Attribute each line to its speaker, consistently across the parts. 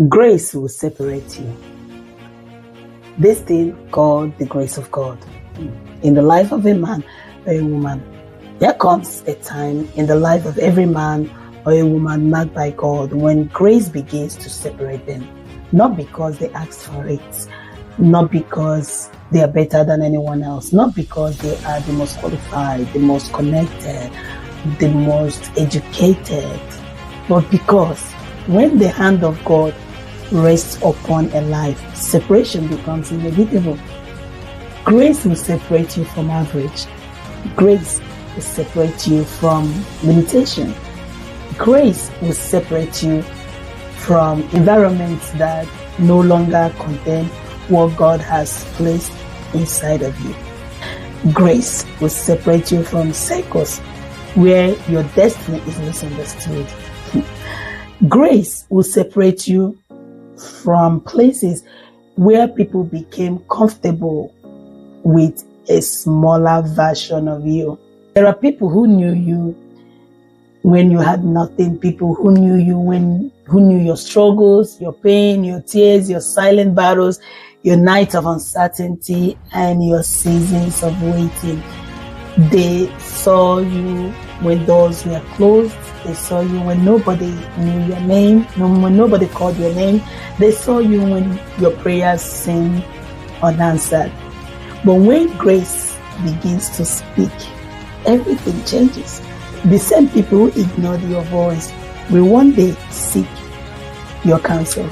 Speaker 1: Grace will separate you. This thing called the grace of God in the life of a man or a woman. There comes a time in the life of every man or a woman marked by God when grace begins to separate them. Not because they asked for it, not because they are better than anyone else, not because they are the most qualified, the most connected, the most educated, but because when the hand of God rests upon a life, separation becomes inevitable. Grace will separate you from average. Grace will separate you from limitation. Grace will separate you from environments that no longer contain what God has placed inside of you. Grace will separate you from circles where your destiny is misunderstood. Grace will separate you from places where people became comfortable with a smaller version of you. There are people who knew you when you had nothing, people who knew you who knew your struggles, your pain, your tears, your silent battles, your nights of uncertainty, and your seasons of waiting. They saw you when doors were closed. They saw you when nobody knew your name, when nobody called your name. They saw you when your prayers seemed unanswered. But when grace begins to speak, everything changes. The same people who ignored your voice will one day seek your counsel.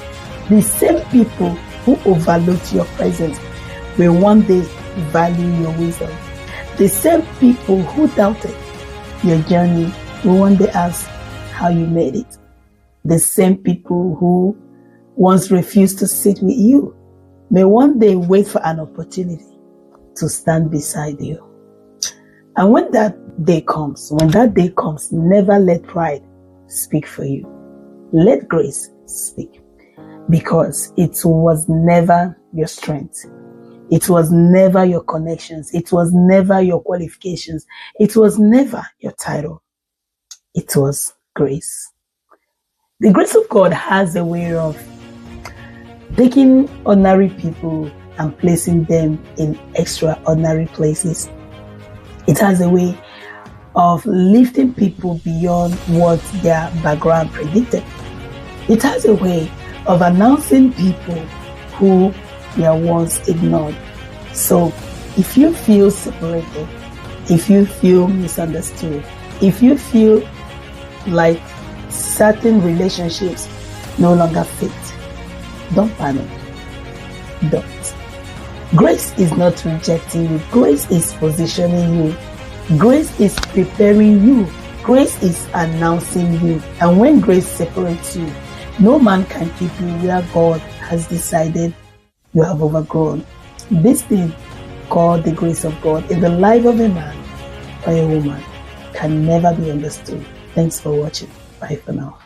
Speaker 1: The same people who overlooked your presence will one day value your wisdom. The same people who doubted your journey will one day ask how you made it. The same people who once refused to sit with you may one day wait for an opportunity to stand beside you. And when that day comes, never let pride speak for you. Let grace speak, because it was never your strength. It was never your connections. It was never your qualifications. It was never your title. It was grace. The grace of God has a way of taking ordinary people and placing them in extraordinary places. It has a way of lifting people beyond what their background predicted. It has a way of announcing people who were once ignored. So if you feel separated, if you feel misunderstood, if you feel like certain relationships no longer fit, don't panic. Don't. Grace is not rejecting you. Grace is positioning you. Grace is preparing you. Grace is announcing you. And when grace separates you, no man can keep you where God has decided you have overgrown. This thing called the grace of God in the life of a man or a woman can never be understood. Thanks for watching. Bye for now.